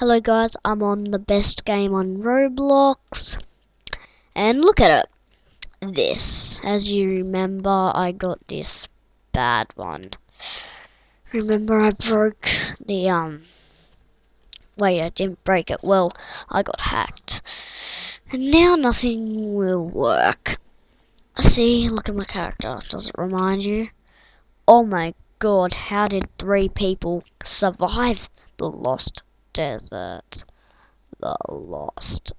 Hello guys, I'm on the best game on Roblox, and look at it. This, as you remember, I got this bad one. Remember I broke the wait, I didn't break it. Well, I got hacked. And now nothing will work. See, look at my character. Does it remind you? Oh my god, how did 3 people survive the lost desert? The lost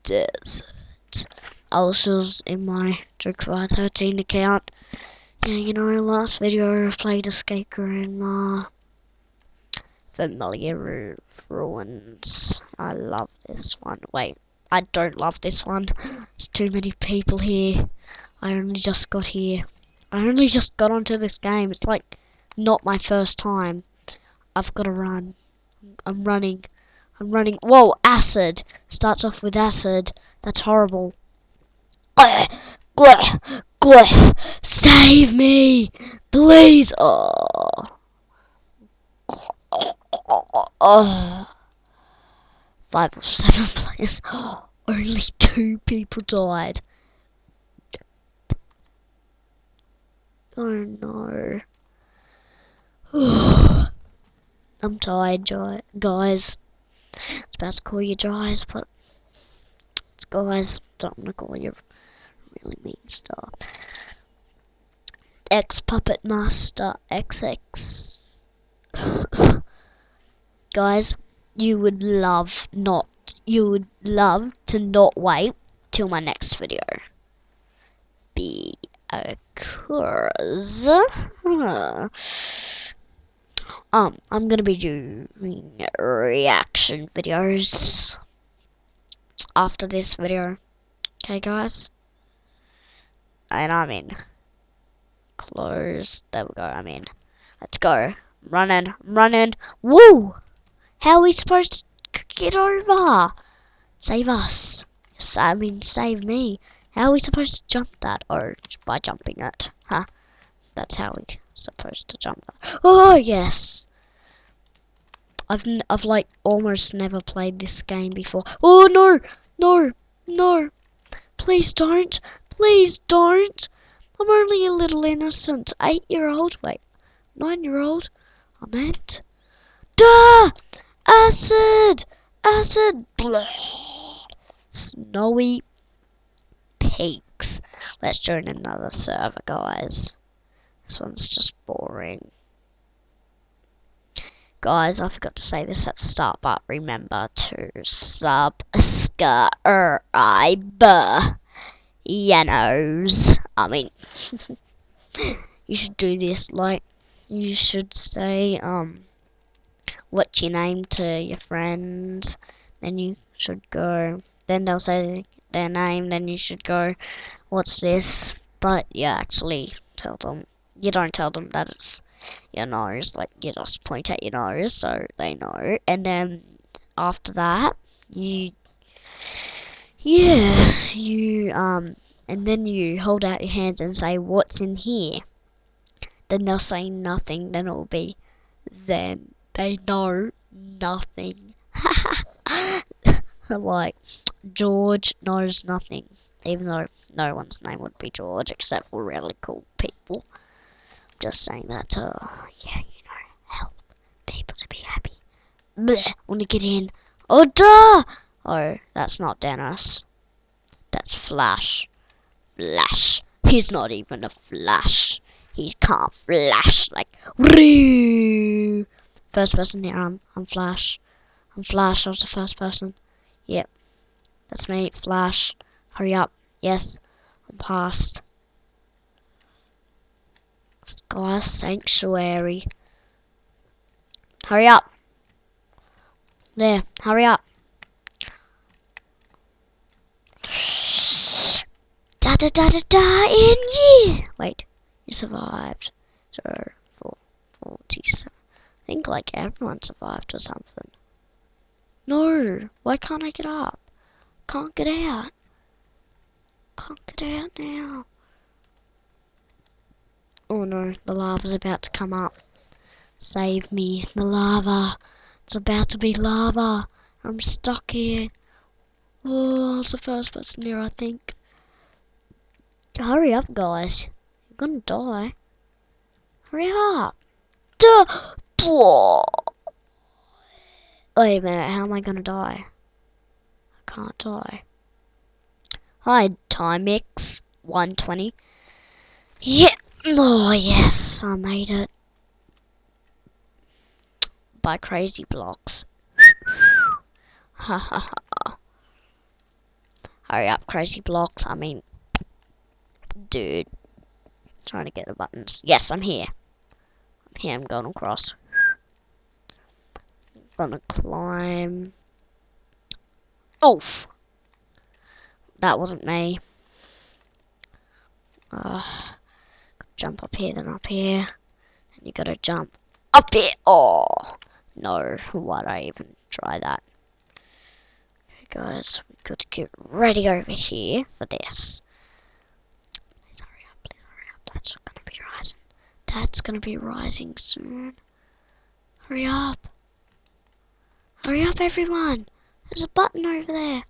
desert. I was in my Joker 13 account. Yeah, you know, last video I played Escape Room, Familiar Ruins. I love this one. Wait, I don't love this one. There's too many people here. I only just got here. I only just got onto this game. It's like not my first time. I've got to run. I'm running. Whoa, acid. Starts off with acid. That's horrible. Save me, please. Oh. 5 or 7 players. Only 2 people died. Oh no. I'm tired, guys. It's about to call you guys, but it's guys. Don't want to call you really mean stuff. X Puppet Master XX. Guys, you would love to not wait till my next video. Because I'm gonna be doing reaction videos after this video. Okay guys? And I'm in. Close. There we go, I'm in. Let's go. I'm running. Woo! How are we supposed to get over? Save us. Save me. How are we supposed to jump that? Or by jumping it? Huh? That's how we're supposed to jump that. Oh, yes! I've like almost never played this game before. Oh, no! No! No! Please don't! Please don't! I'm only a little innocent 8-year-old. Wait, 9-year-old? I meant. Duh! Acid! Acid! Blah. Snowy peaks. Let's join another server, guys. This one's just boring. Guys, I forgot to say this at the start, but remember to subscribe. I mean, you should do this, like, you should say, what's your name to your friend, then you should go, then they'll say their name, then you should go, what's this, but you actually tell them, you don't tell them that it's your nose, like, you just point at your nose, so they know, and then, after that, and then you hold out your hands and say, what's in here? Then they'll say nothing, then it'll be, then they know nothing. Like, George knows nothing, even though no one's name would be George except for really cool people. Just saying that to, help people to be happy. Blech, wanna get in. Oh, duh! Oh, that's not Dennis. That's Flash. Flash. He's not even a Flash. He can't flash like woo. First person here. I'm Flash. I'm Flash. I was the first person. Yep, that's me. Flash. Hurry up. Yes, I'm past. Sky Sanctuary. Hurry up. There. Hurry up. Da da da da da in ye. Wait. You survived. 0, 4, 47. I think like everyone survived or something. No, why can't I get up? Can't get out. Can't get out now. Oh no, the lava's about to come up. Save me, the lava. It's about to be lava. I'm stuck here. Oh, it's the first person here, I think. Hurry up, guys. You're gonna die. Hurry up. Duh! Blah. Wait a minute, how am I gonna die? I can't die. Hi, time mix. 120. Yeah! Oh, yes, I made it. By crazy blocks. Ha ha ha. Hurry up, crazy blocks. I mean, dude. Trying to get the buttons. Yes, I'm here. I'm here, I'm going across. Gonna climb. Oof! That wasn't me. Jump up here, then up here. And you gotta jump up here. Oh! No, why'd I even try that? Okay, guys, we gotta get ready over here for this. Please hurry up, please hurry up. That's gonna be rising. That's gonna be rising soon. Hurry up. Hurry up, everyone. There's a button over there.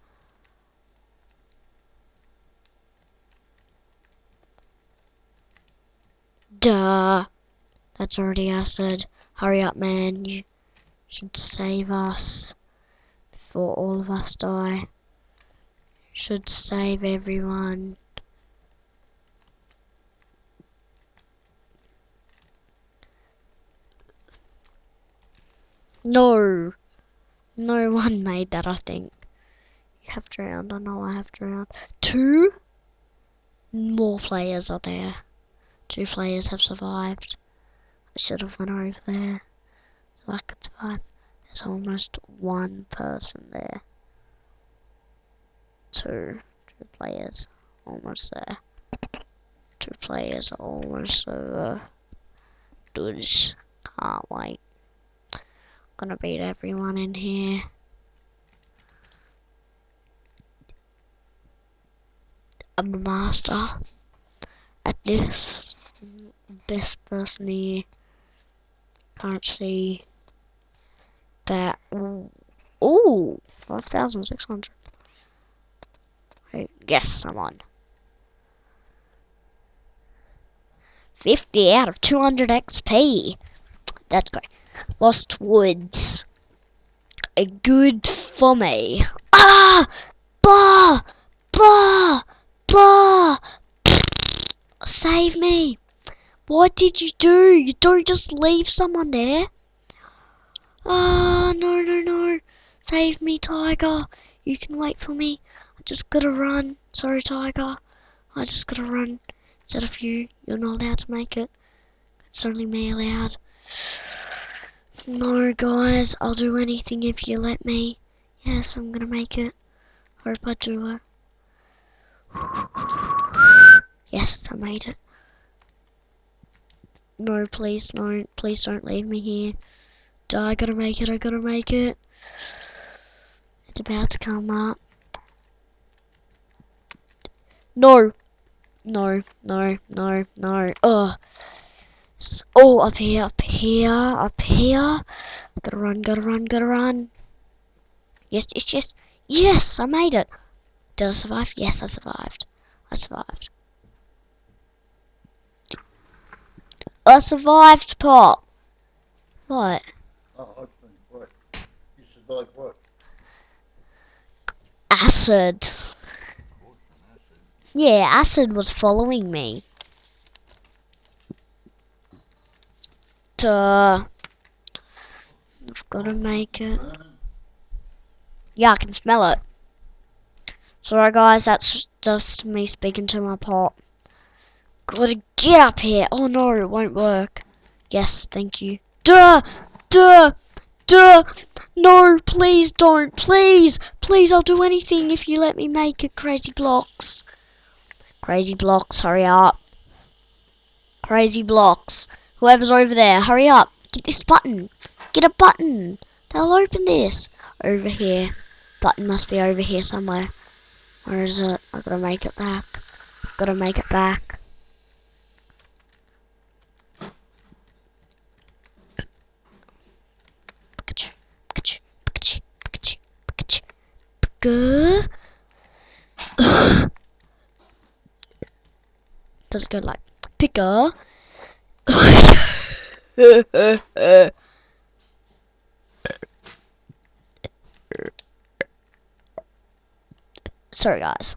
Duh. That's already acid. Hurry up, man. You should save us before all of us die. You should save everyone. No. No one made that, I think. You have drowned. I know I have drowned. 2 more players are there. 2 players have survived. I should have went over there so I could survive. There's almost 1 person there. 2 players almost there. 2 players almost over. Dudes, can't wait. Gonna beat everyone in here. I'm a master at this. Best person here. Can't see that. Ooh, 5,600. Wait, yes, I'm on. 50 out of 200 XP. That's great. Lost Woods. A good for me. Ah! Blah! Blah! Blah! Save me! What did you do? You don't just leave someone there. Ah, no, no, no. Save me, Tiger. You can wait for me. I just gotta run. Sorry, Tiger. I just gotta run. Instead of you, you're not allowed to make it. It's only me allowed. No, guys, I'll do anything if you let me. Yes, I'm gonna make it. Hope I do it. Yes, I made it. No, please, no. Please don't leave me here. I gotta make it, I gotta make it. It's about to come up. No! No, no, no, no. Ugh. Oh, up here, up here, up here. Gotta run, gotta run, gotta run. Yes, yes, yes. Yes, I made it. Did I survive? Yes, I survived. I survived. I survived, Pop. What? Oh, what? You survived what? Acid. Acid. Yeah, acid was following me. Duh. I've gotta make it. Yeah, I can smell it. Sorry guys, that's just me speaking to my pot. Gotta get up here. Oh no, it won't work. Yes, thank you. Duh! Duh! Duh! No, please don't. Please! Please, I'll do anything if you let me make it, Crazy Blocks. Crazy Blocks, hurry up. Crazy Blocks. Whoever's over there, hurry up. Get this button. Get a button. They'll open this. Over here. Button must be over here somewhere. Where is it? I've gotta make it back. I've gotta make it back. picker. Does it go like picker? Sorry, guys.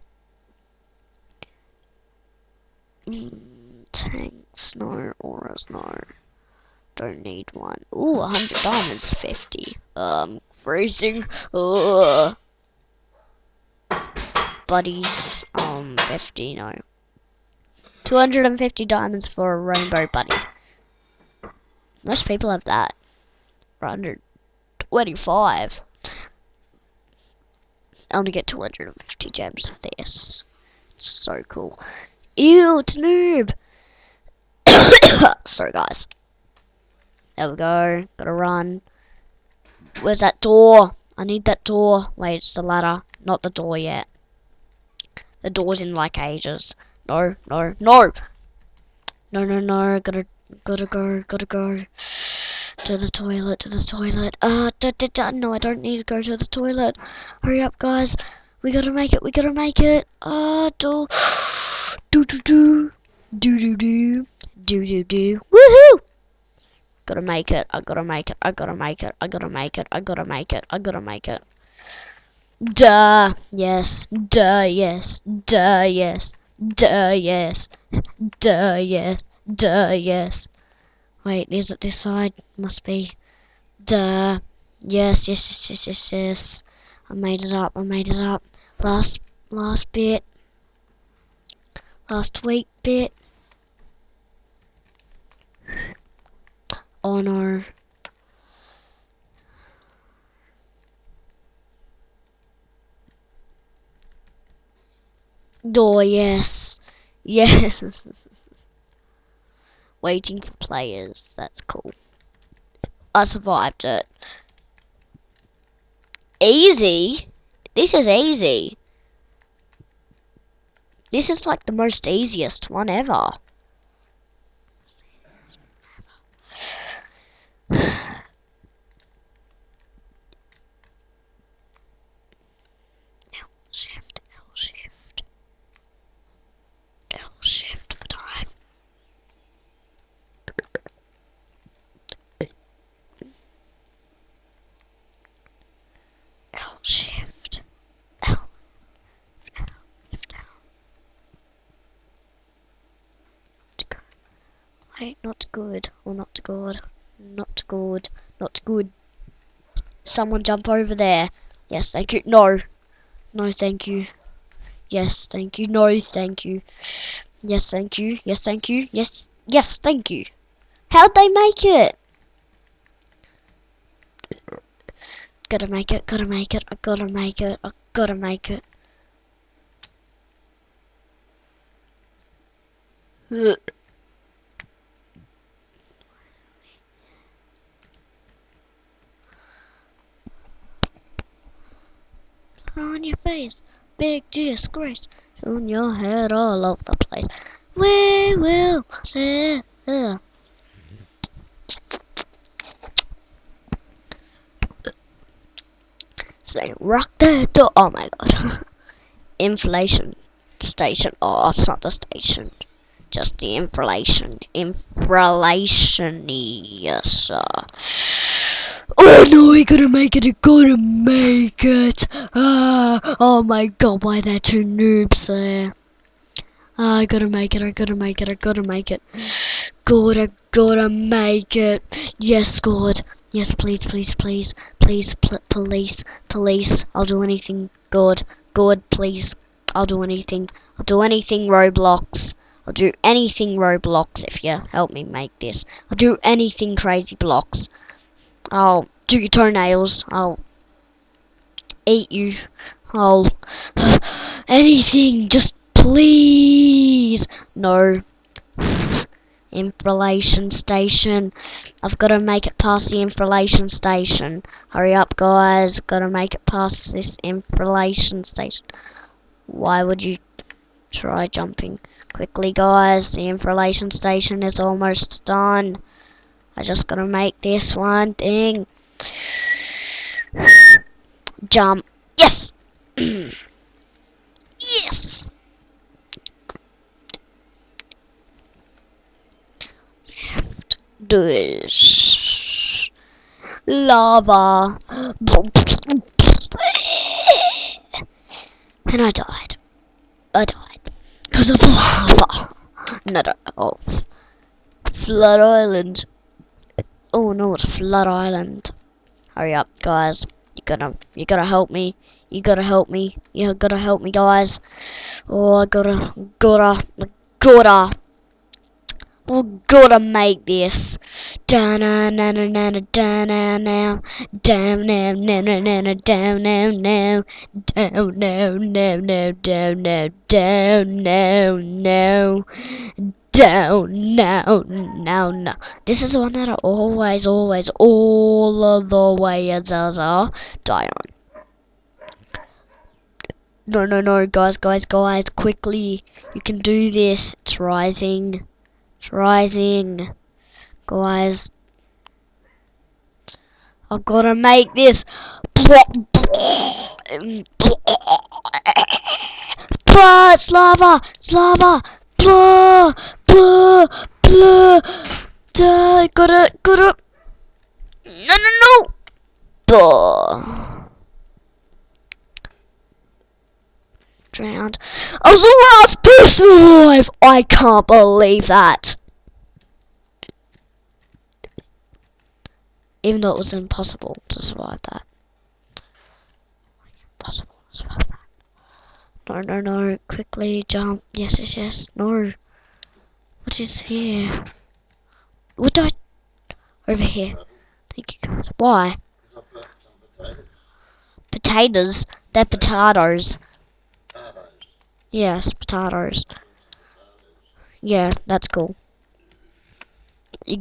Tanks, no. Auras, no. Don't need one. Ooh, 100 diamonds, 50. Freezing. Buddies, 50, no. 250 diamonds for a rainbow buddy. Most people have that. 125. I only get 250 gems of this. It's so cool. Ew, it's noob! Sorry, guys. There we go. Gotta run. Where's that door? I need that door. Wait, it's the ladder. Not the door yet. The door's in like ages. No, no, no! No, no, no. Gotta go. To the toilet, to the toilet. No, I don't need to go to the toilet. Hurry up, guys. We gotta make it, we gotta make it. Do. Do do do. Do do do. Do do do. Woohoo! Gotta make it, I gotta make it, I gotta make it, I gotta make it, I gotta make it, I gotta make it. Duh, yes, duh, yes, duh, yes, duh, yes, duh, yes, duh, yes. Wait, is it this side? Must be. Duh. Yes, yes, yes, yes, yes, yes. I made it up, I made it up. Last bit. Last week bit. Oh no. Oh, yes. Yes. Waiting for players. That's cool. I survived it. Easy? This is easy. This is like the most easiest one ever. Shift, L shift. L shift for time. L shift. L. Shift down. Wait, not good. Or not good. Not good. Not good. Someone jump over there. Yes, thank you. No. No, thank you. Yes, thank you. No, thank you. Yes, thank you. Yes, thank you. Yes, yes, thank you. How'd they make it? Gotta make it, gotta make it, I gotta make it, I gotta make it. Ugh. On your face, big disgrace, on your head all over the place. We will, say rock the door. Oh my god. Inflation station. Oh, it's not the station. Just the inflation. Inflation, yes, sir. Oh no, I gotta make it, I gotta make it. Oh my god, why are there two noobs there? I gotta make it, I gotta make it, I gotta make it. God, I gotta make it. Yes, God. Yes, please, please, please. Please, police, police. I'll do anything. God, God, please. I'll do anything. I'll do anything, Roblox. I'll do anything, Roblox, if you help me make this. I'll do anything, Crazy Blocks. I'll do your toenails. I'll eat you. I'll anything. Just please. No. Inflation station. I've got to make it past the inflation station. Hurry up, guys. Got to make it past this inflation station. Why would you try jumping? Quickly, guys. The inflation station is almost done. I just got to make this one thing. Jump. Yes! this. Lava. And I died. Because of lava. Not oh. Flood Island. Oh no, it's Flood Island. Hurry up, guys. You gotta help me. You gotta help me. You gotta help me, guys. Oh, I gotta make this. Down now, down now, down now, now, down now, now, now, down now, now, down now, now, now, down now, down now, now, down now, now, now. This is the one that I always, all of the way die on. No, guys, quickly. You can do this. It's rising. It's rising. Guys, I've got to make this. It's lava. It's lava. Blah, blah, blah. Got it. No. Blah. Drowned. I was the last person alive. I can't believe that. Even though it was impossible to survive that. Impossible to survive that. No. Quickly jump. Yes. No. What is here? What do I... Over here. Thank you guys. Why? Potatoes. They're potatoes. Yes, potatoes. Yeah, that's cool.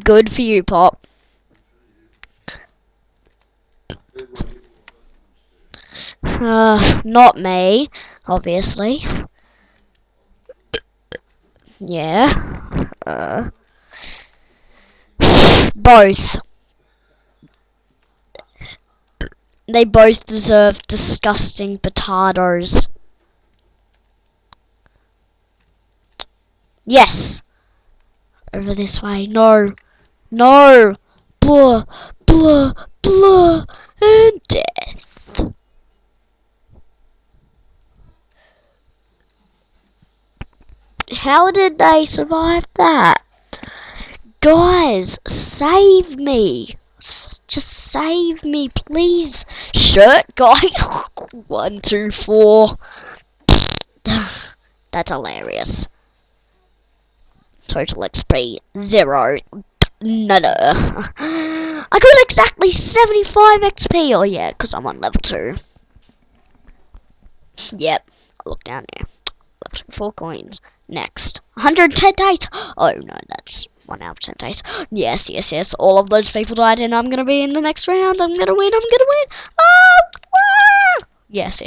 Good for you, Pop. Not me, obviously. Yeah. Both. They both deserve disgusting potatoes. Yes. Over this way. No. Blah, and death. How did they survive that? Guys, save me. Just save me, please. Shirt guy. 1, 2, 4. That's hilarious. Total XP 0. No. I got exactly 75 XP. Oh yeah, because I'm on level 2. Yep. Look down there. 4 coins. Next. 110 days. Oh no, that's 1 out of 10 days. Yes. All of those people died and I'm gonna be in the next round. I'm gonna win. Yes.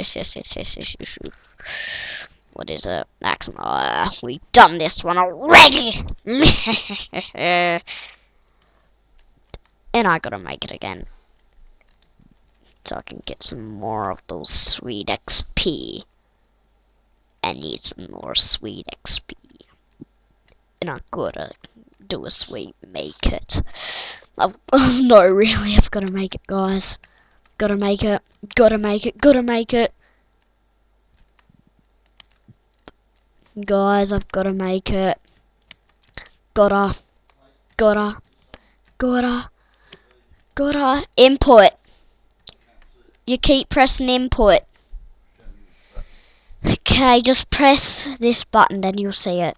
What is it? Axe. We've done this one already. And I gotta make it again. So I can get some more of those sweet XP. I need some more sweet XP. And I gotta do a sweet make it. No, really, I've gotta make it, guys. Gotta make it. Guys, I've gotta make it. Gotta. Input. You keep pressing input. Okay, just press this button, then you'll see it.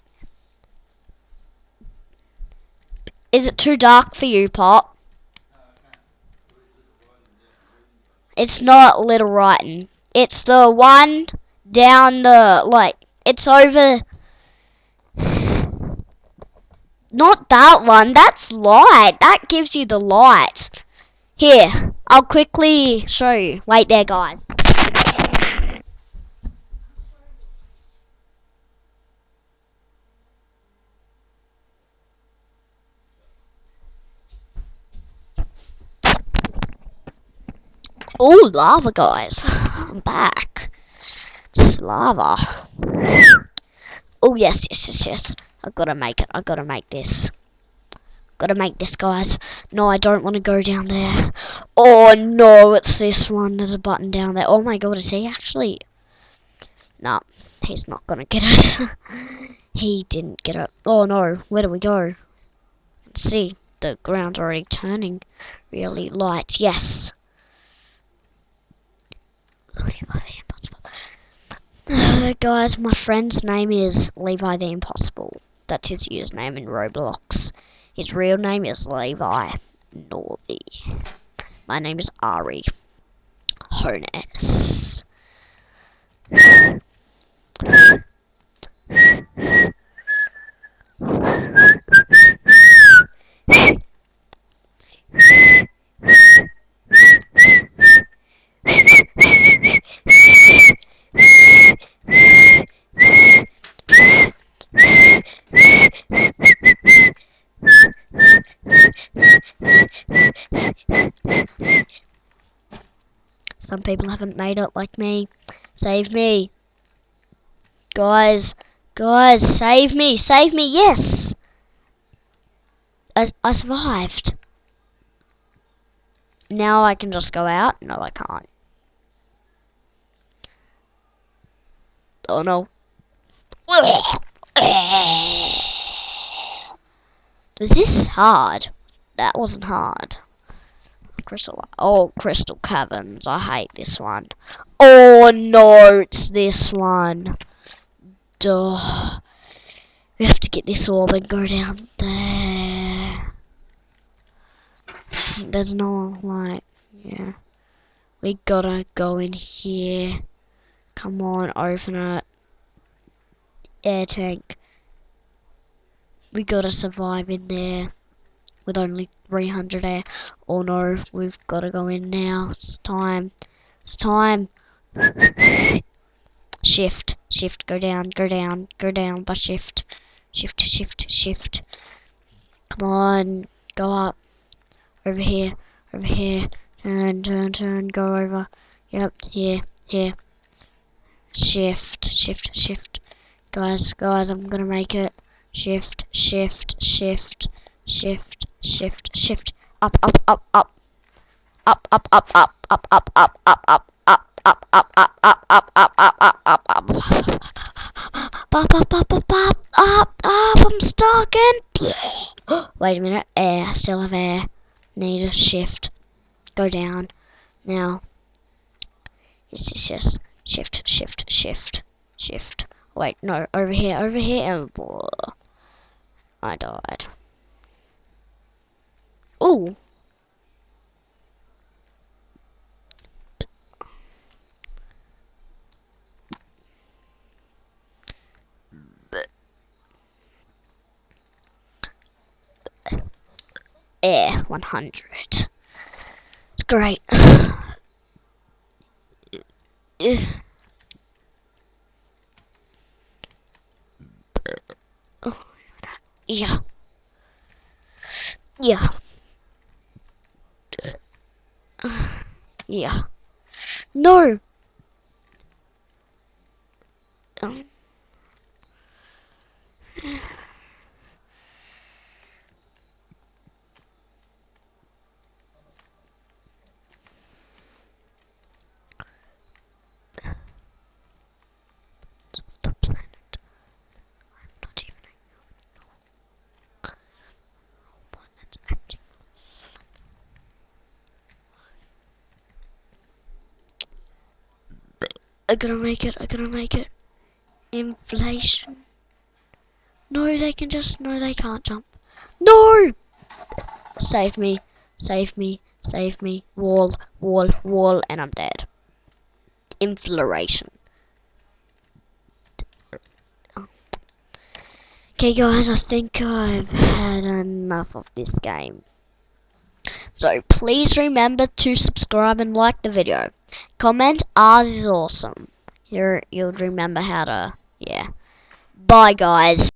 Is it too dark for you, Pop? It's not Little Writing. It's the one down the, like, it's over. Not that one, that's light. That gives you the light. Here, I'll quickly show you. Wait there, guys. Oh, lava, guys. I'm back. It's lava. Oh, yes. I gotta make it. I gotta make this. Gotta make this, guys. No, I don't want to go down there. Oh no, it's this one. There's a button down there. Oh my god, is he actually? No, he's not gonna get it. He didn't get it. Oh no, where do we go? Let's see. The ground's already turning really light. Yes. Guys, my friend's name is Levi the Impossible. That's his username in Roblox. His real name is Levi Northy. My name is Ari Honus. Some people haven't made it like me. Save me. Guys, save me, yes! I survived. Now I can just go out? No, I can't. Oh no. Was this hard? That wasn't hard. Crystal Caverns. I hate this one. Oh no, it's this one. Duh. We have to get this orb and go down there. There's no light. Yeah. We gotta go in here. Come on, open it. Air tank. We gotta survive in there. With only 300 air. Oh no, we've gotta go in now. It's time. It's time. Shift. Shift. Go down. Go down. Go down by shift. Shift. Shift. Shift. Come on. Go up. Over here. Over here. Turn. Turn. Turn. Go over. Yep. Here. Here. Shift. Shift. Shift. Guys. I'm gonna make it. Shift. Shift. Shift. Shift. Shift. Shift. Up. Up. Up. Up. Up. Up. Up. Up. Up. Up. Up. Up. Up. Up, up, up, up, up, up, up, up, up, up, up, up, I'm stuck in. Wait a minute, air, I still have air. Need a shift. Go down. Now. Yes. Shift, shift, shift, shift. Wait, no, over here, and I died. Ooh. Air 100. It's great. Yeah. Yeah. Yeah. No. The planet. I'm not even one that's active. I'm gonna make it. Inflation. No, they can't jump. No! Save me. Wall, and I'm dead. Inflation. Okay guys, I think I've had enough of this game. So please remember to subscribe and like the video. Comment, ours is awesome. You'll remember how to, yeah. Bye guys.